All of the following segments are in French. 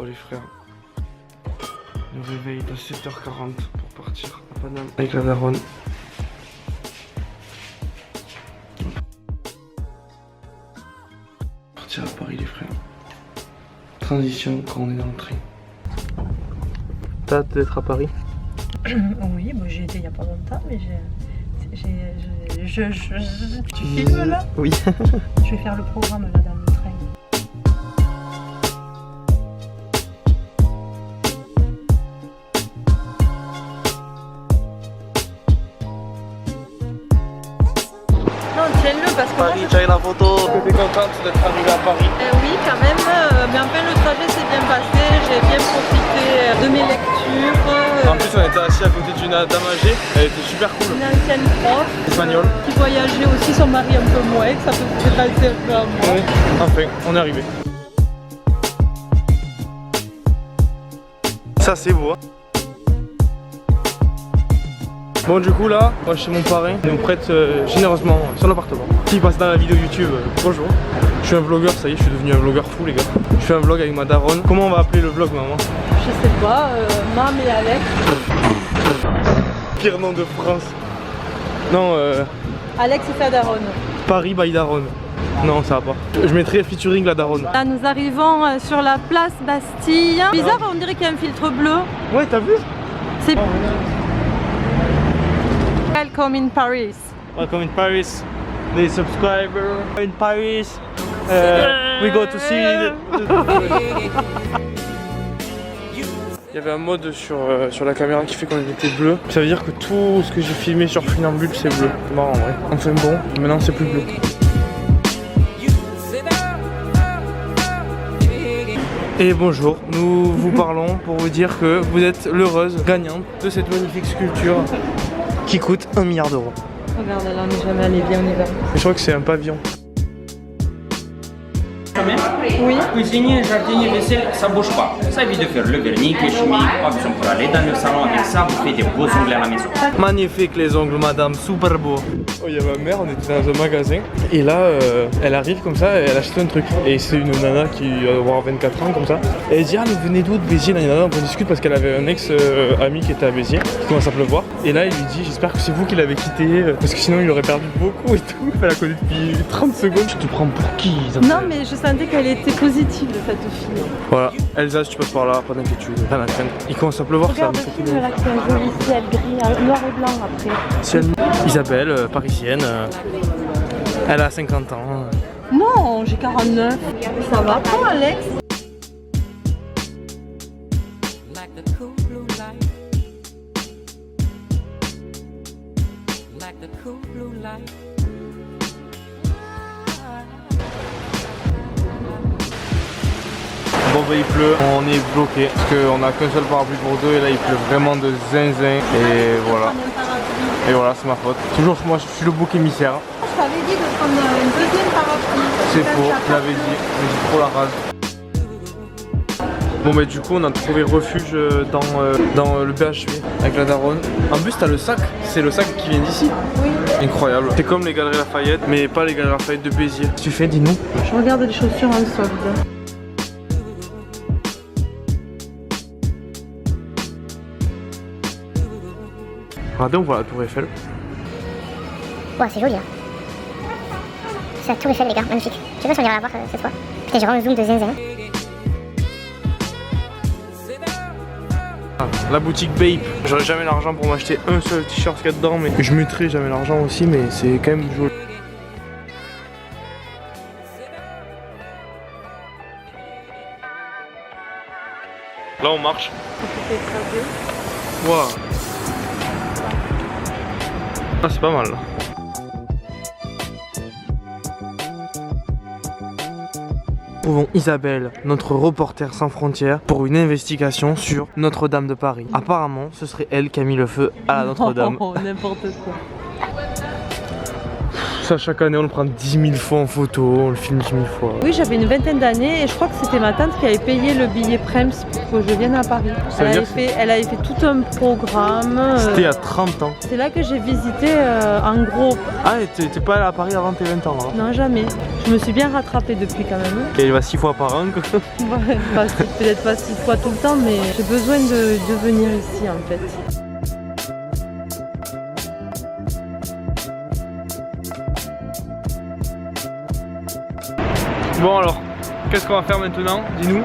Oh les frères. Le réveil est à 7h40 pour partir à Paname avec la daronne. Partir à Paris les frères. Transition quand on est dans le train. T'as hâte d'être à Paris? Oui, moi j'y étais il y a pas longtemps, mais tu filmes là? Oui. Je vais faire le programme là dans le train. Non, tiens-le parce que Paris, tu as la photo. T'es contente d'être arrivée à Paris? oui, quand même, mais enfin le trajet s'est bien passé, j'ai bien profité de mes lectures. En plus on était assis à côté d'une dame âgée, elle était super cool. Une ancienne prof Espagnole. qui voyageait aussi, son mari un peu moins, que ça peut se passer un peu à moi. Oui, enfin, on est arrivé. Ça c'est beau. Hein. Bon du coup là, moi chez mon parrain, il nous prête généreusement son appartement. Qui passe dans la vidéo YouTube, bonjour. Je suis un vlogueur, ça y est, je suis devenu un vlogueur fou les gars. Je fais un vlog avec ma daronne. Comment on va appeler le vlog maman? Je sais pas, Mam et Alex. Pire nom de France. Non, Alex et sa daronne. Paris by daronne. Non, ça va pas. Je mettrai featuring la daronne. Là nous arrivons sur la place Bastille. Bizarre, on dirait qu'il y a un filtre bleu. Ouais, t'as vu? C'est... Welcome in Paris. Welcome in Paris. The subscriber in Paris. We go to see. Il y avait un mode sur la caméra qui fait qu'on était bleu. Ça veut dire que tout ce que j'ai filmé sur Funambule c'est bleu. C'est marrant en vrai. Enfin bon, maintenant c'est plus bleu. Et bonjour, nous vous parlons pour vous dire que vous êtes l'heureuse gagnante de cette magnifique sculpture qui coûte 1 milliard d'euros. Regarde là, on n'est jamais allé, bien on y va. Je crois que c'est un pavillon. Oui. Cuisinier, jardinier, vaisselle, ça bouge pas. Ça évite de faire le vernis, les chemises, option pour aller dans le salon avec ça, vous faites des beaux ongles à la maison. Magnifique les ongles madame, super beau. Oh il y a ma mère, on était dans un magasin et là elle arrive comme ça, elle achète un truc et c'est une nana qui va avoir 24 ans comme ça. Et elle dit ah mais vous venez d'où de Béziers? On discute parce qu'elle avait un ex ami qui était à Béziers, qui commence à pleuvoir. Et là il lui dit j'espère que c'est vous qui l'avez quitté parce que sinon il aurait perdu beaucoup et tout. Elle la connaît depuis 30 secondes. Je te prends pour qui Isabelle? Non mais je sentais qu'elle était positive cette fille. Voilà, Elsa si tu passes par là, pas d'inquiétude, rien à craindre. Il commence à pleuvoir. Regarde ça. le film là qui est un joli ciel gris, noir et blanc après. Ciel. Isabelle, parisienne, elle a 50 ans. Non, j'ai 49. Ça va pas Alex? Bon bah il pleut, on est bloqué parce qu'on a qu'un seul parapluie pour deux et là il pleut vraiment de zinzin et voilà. Et voilà c'est ma faute. Toujours moi je suis le bouc émissaire. Je t'avais dit de prendre une deuxième parapluie. C'est faux, je l'avais dit, mais j'ai trop la rage. Bon bah du coup on a trouvé refuge dans le BHV avec la daronne. En plus t'as le sac, c'est le sac qui vient d'ici. Oui. Incroyable. C'est comme les Galeries Lafayette mais pas les Galeries Lafayette de Béziers. Qu'est-ce que tu fais, dis-nous? Je regarde les chaussures en solde. Regardez, on voit la tour Eiffel. Ouais, c'est joli là. C'est la tour Eiffel les gars, magnifique. Je sais pas si on ira la voir cette fois. Putain, j'ai vraiment un zoom de zinzin. Ah, la boutique Bape. J'aurais jamais l'argent pour m'acheter un seul t-shirt qu'il y a dedans, mais je mettrai jamais l'argent aussi, mais c'est quand même joli. Là on marche. Waouh. Ah c'est pas mal là. Nous trouvons Isabelle, notre reporter sans frontières, pour une investigation sur Notre-Dame de Paris. Apparemment, ce serait elle qui a mis le feu à la Notre-Dame. Oh, n'importe quoi. Ça, chaque année, on le prend 10 000 fois en photo, on le filme 10 000 fois. Oui, j'avais une vingtaine d'années et je crois que c'était ma tante qui avait payé le billet Prems pour que je vienne à Paris. Elle avait fait tout un programme. C'était il y a 30 ans. C'est là que j'ai visité en gros. Ah, t'es pas allé à Paris avant tes 20 ans hein? Non, jamais. Je me suis bien rattrapée depuis quand même. Et il va 6 fois par an quoi. Ouais, peut-être pas 6 fois tout le temps, mais j'ai besoin de venir ici en fait. Bon alors, qu'est-ce qu'on va faire maintenant? Dis-nous.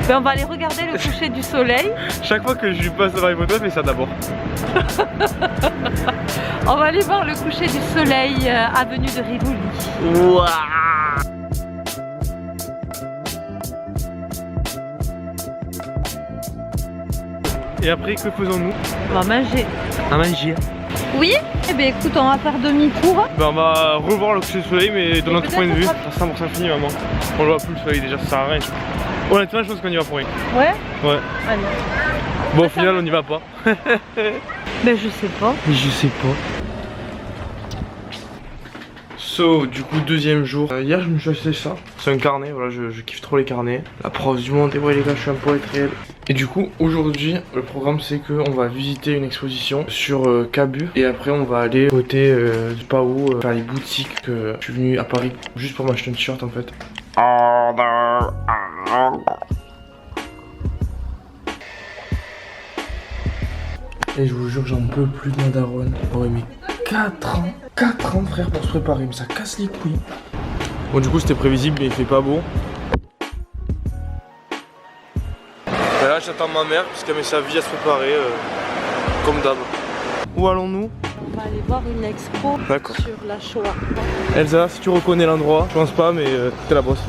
Ben, on va aller regarder le coucher du soleil. Chaque fois que je lui passe dans les photos, elle fait ça d'abord. On va aller voir le coucher du soleil avenue de Rivoli. Wow. Et après, que faisons-nous? On va manger. À manger. Oui? Eh bien écoute, on va faire demi-tour. Ben, on va revoir le coucher du soleil, mais de notre point de vue. peut-être À 100% fini, maman. On le voit plus le soleil déjà, ça sert à rien. Honnêtement, je pense qu'on y va pour rien. Ouais? Ouais. Allez. Bon, au final, on y va pas. Ben je sais pas. Je sais pas. So, du coup, deuxième jour. Hier, je me suis acheté ça. C'est un carnet, voilà, je kiffe trop les carnets. La preuve du monde, et ouais, les gars, je suis un poète réel. Et du coup, aujourd'hui, le programme, c'est qu'on va visiter une exposition sur Cabu. Et après, on va aller côté, je sais pas où, faire les boutiques. Je suis venu à Paris juste pour m'acheter un t-shirt en fait. Et je vous jure, j'en peux plus de ma daronne. Ouais, mais 4 ans frère pour se préparer, mais ça casse les couilles. Bon, du coup, c'était prévisible, mais il fait pas beau. Et là, j'attends ma mère, puisqu'elle met sa vie à se préparer, comme d'hab. Où allons-nous? On va aller voir une expo sur la Shoah. Elsa, si tu reconnais l'endroit, je pense pas, mais t'es la bosse.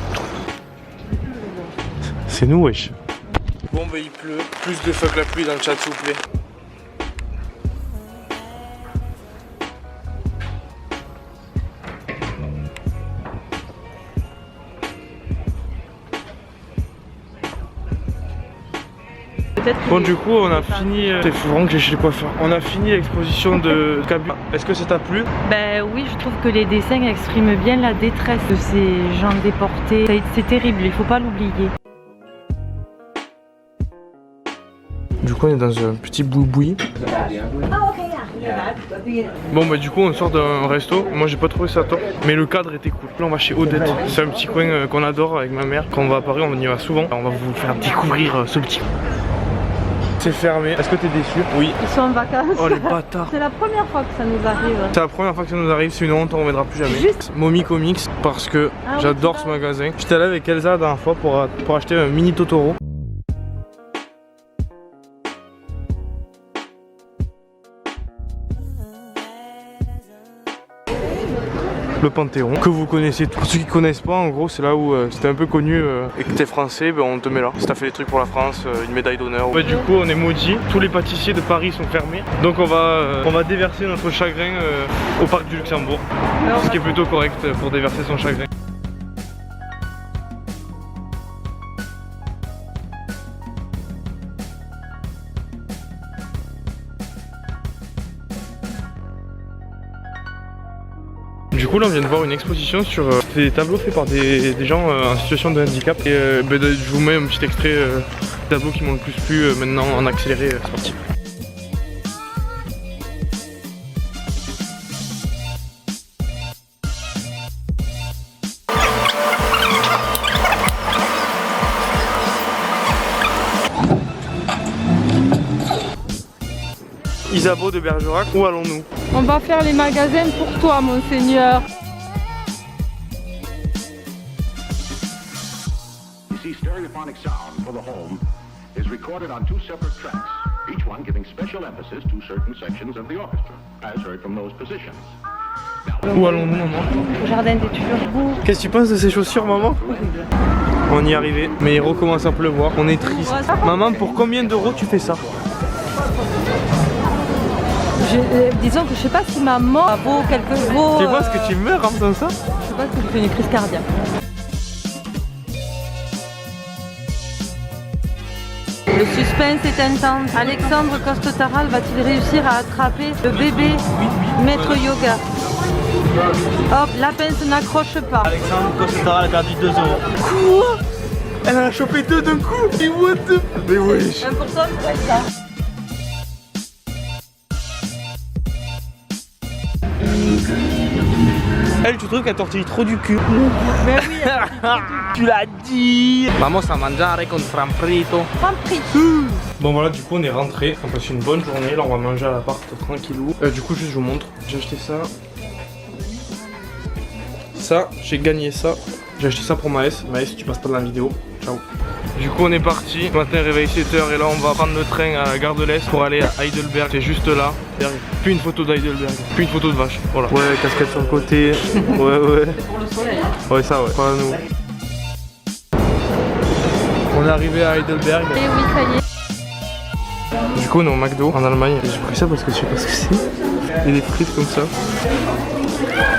C'est nous, wesh. Bon, bah, il pleut. Plus de fuck la pluie dans le chat, s'il vous plaît. Bon, du coup, on a fini. C'est vraiment que j'ai chez les coiffeurs. On a fini l'exposition de Cabu. Est-ce que ça t'a plu? Ben oui, je trouve que les dessins expriment bien la détresse de ces gens déportés. C'est terrible, il faut pas l'oublier. Du coup, on est dans un petit boui-boui. Bon, bah, du coup, on sort d'un resto. Moi, j'ai pas trouvé ça top, mais le cadre était cool. Là, on va chez Odette. C'est un petit coin qu'on adore avec ma mère. Quand on va à Paris, on y va souvent. On va vous faire découvrir ce petit coin. C'est fermé. Est-ce que t'es déçu? Oui. Ils sont en vacances. Oh les bâtards. C'est la première fois que ça nous arrive. C'est la première fois que ça nous arrive, c'est une honte, on ne reviendra plus jamais. Juste Mommy Comics, parce que j'adore ce magasin. J'étais allé avec Elsa la dernière fois pour acheter un mini Totoro. Le Panthéon, que vous connaissez tous. Pour ceux qui connaissent pas, en gros, c'est là où c'était un peu connu et que t'es français, ben, on te met là. Si t'as fait des trucs pour la France, une médaille d'honneur. Du coup, on est maudits. Tous les pâtissiers de Paris sont fermés. Donc, on va déverser notre chagrin au parc du Luxembourg. Ce qui est plutôt correct pour déverser son chagrin. Du coup là on vient de voir une exposition sur des tableaux faits par des gens en situation de handicap et je vous mets un petit extrait des tableaux qui m'ont le plus plu maintenant en accéléré, c'est parti. Isabeau de Bergerac, où allons-nous? On va faire les magasins pour toi, monseigneur. You see, stereophonic sound for the home is recorded on 2 separate tracks, each one giving special emphasis to certain sections of the orchestra, as heard from those positions. Où allons-nous, maman? Au jardin des Tuileries. Qu'est-ce que tu penses de ces chaussures, maman? On y est arrivé, mais il recommence à pleuvoir, on est triste. Maman, pour combien d'euros tu fais ça? Disons que je sais pas si maman vaut quelque chose. Tu penses que tu meurs en faisant ça? Je sais pas si je fais une crise cardiaque. Le suspense est intense. Alexandre Coste-Taral va-t-il réussir à attraper le bébé Maître Yoga? Hop, la pince n'accroche pas. Alexandre Costara, elle a perdu 2 €. Quoi? Elle en a chopé 2 d'un coup. Mais what the... Mais wesh. Un pour toi, c'est ça. Elle, tu trouves qu'elle tortille trop du cul? Mais oui, Tu l'as dit. Vamos a mangiare con Franprito. pas pris. Bon voilà, du coup on est rentré, on a passé une bonne journée, là on va manger à l'appart tranquillou. Du coup juste je vous montre, j'ai acheté ça. Ça, j'ai gagné ça. J'ai acheté ça pour Maës. Maës, tu passes pas dans la vidéo. Ciao. Du coup on est parti, ce matin réveil 7h et là on va prendre le train à Gare de l'Est pour aller à Heidelberg. C'est juste là, puis une photo d'Heidelberg, puis une photo de vache, voilà. Ouais, casquette sur le côté, ouais. C'est pour le soleil. Ouais ça ouais, pas nous. On est arrivé à Heidelberg. Et oui, ça y est. Du coup on est au McDo en Allemagne. J'ai pris ça parce que je sais pas ce que c'est. Il y a des frites comme ça.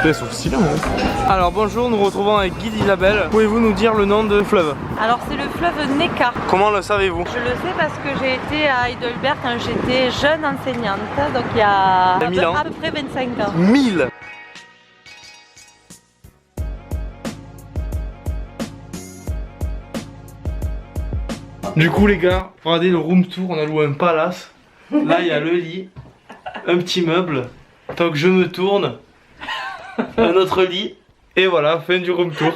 Elles sont stylées hein. Alors bonjour, nous nous retrouvons avec Guy Isabelle. Pouvez-vous nous dire le nom de fleuve? Alors c'est le fleuve Neckar. Comment le savez-vous? Je le sais parce que j'ai été à Heidelberg quand j'étais jeune enseignante, donc il y a Il y a 1000 ans. à peu près 25 ans. 1000. Du coup les gars, regardez le room tour, on a loué un palace. Là il y a le lit, un petit meuble. Tant que je me tourne, un autre lit. Et voilà, fin du room tour.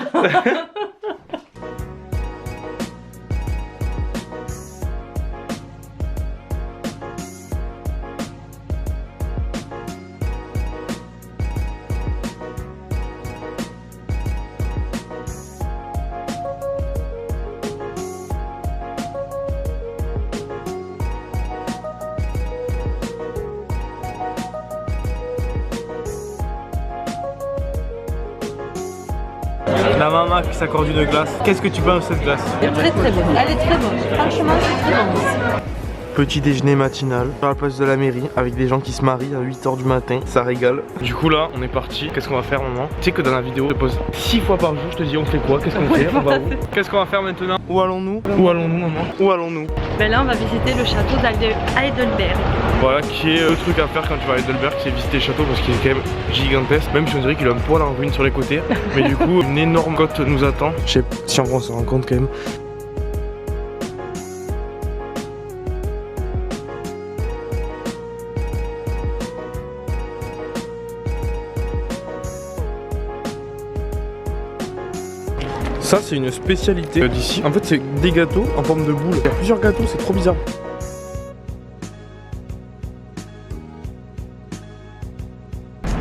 La maman qui s'accorde une glace. Qu'est-ce que tu penses de cette glace? Elle est très très bonne. Elle est très bonne. Franchement, c'est très bon. Petit déjeuner matinal à la place de la mairie avec des gens qui se marient à 8h du matin, ça régale. Du coup là on est parti, qu'est-ce qu'on va faire maman? Tu sais que dans la vidéo je te pose 6 fois par jour, je te dis on fait quoi? Qu'est-ce qu'on fait? On va où? Qu'est-ce qu'on va faire maintenant? Où allons-nous? Où allons-nous maman? Où allons-nous? Ben là on va visiter le château d'Heidelberg. Voilà qui est le truc à faire quand tu vas à Heidelberg, c'est visiter le château parce qu'il est quand même gigantesque. Même si on dirait qu'il a un poil en ruine sur les côtés. Mais du coup une énorme côte nous attend. Je sais pas si on se rend compte quand même. Ça c'est une spécialité d'ici. En fait c'est des gâteaux en forme de boule. Il y a plusieurs gâteaux, c'est trop bizarre.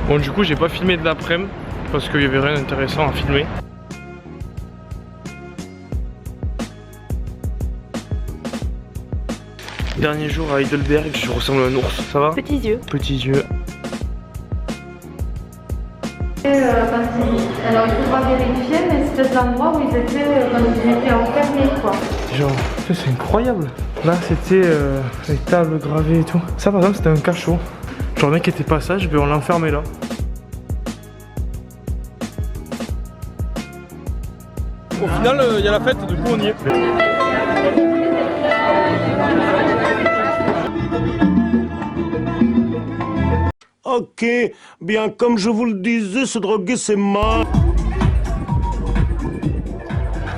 Bon du coup j'ai pas filmé de l'après-midi parce qu'il y avait rien d'intéressant à filmer. Dernier jour à Heidelberg, je ressemble à un ours, ça va? Petits yeux. Petits yeux. Alors il faudra vérifier, mais c'était l'endroit où ils étaient quand ils étaient enfermés quoi. Genre, c'est incroyable. Là c'était les tables gravées et tout. Ça par exemple c'était un cachot. Genre le mec était passage, mais on l'a enfermé là. Au final il y a la fête, du coup on y est. Ok, bien comme je vous le disais, se droguer c'est mal.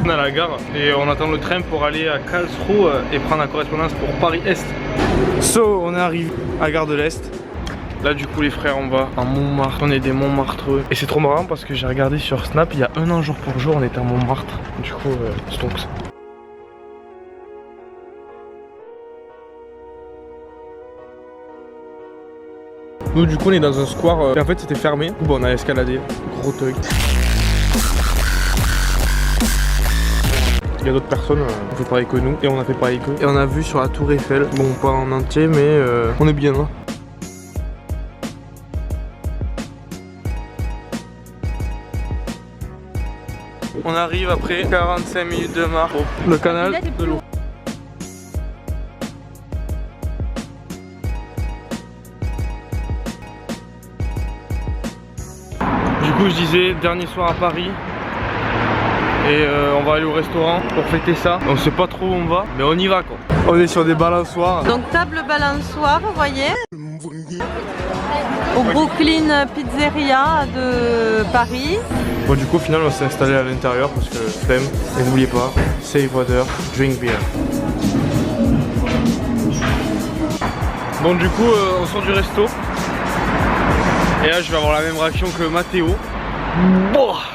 On est à la gare et on attend le train pour aller à Karlsruhe et prendre la correspondance pour Paris-Est. So, on arrive à Gare de l'Est. Là du coup les frères on va à Montmartre, on est des Montmartreux. Et c'est trop marrant parce que j'ai regardé sur Snap, il y a un an jour pour jour on était à Montmartre. Du coup stonks. Nous du coup on est dans un square et en fait c'était fermé. Du coup bon, on a escaladé, gros thug. Il y a d'autres personnes, on fait pareil que nous et on a fait pareil qu'eux. Et on a vu sur la tour Eiffel, bon pas en entier mais on est bien là. On arrive après 45 minutes de marche au le canal de l'eau. Du coup je disais dernier soir à Paris. et on va aller au restaurant pour fêter ça. On sait pas trop où on va, mais on y va quoi. On est sur des balançoires. Donc table balançoire, vous voyez, au Brooklyn Pizzeria de Paris. Bon du coup au final on s'est installé à l'intérieur parce que flemme. Et n'oubliez pas, save water, drink beer. Bon du coup on sort du resto. Et là je vais avoir la même réaction que Mathéo. Boah.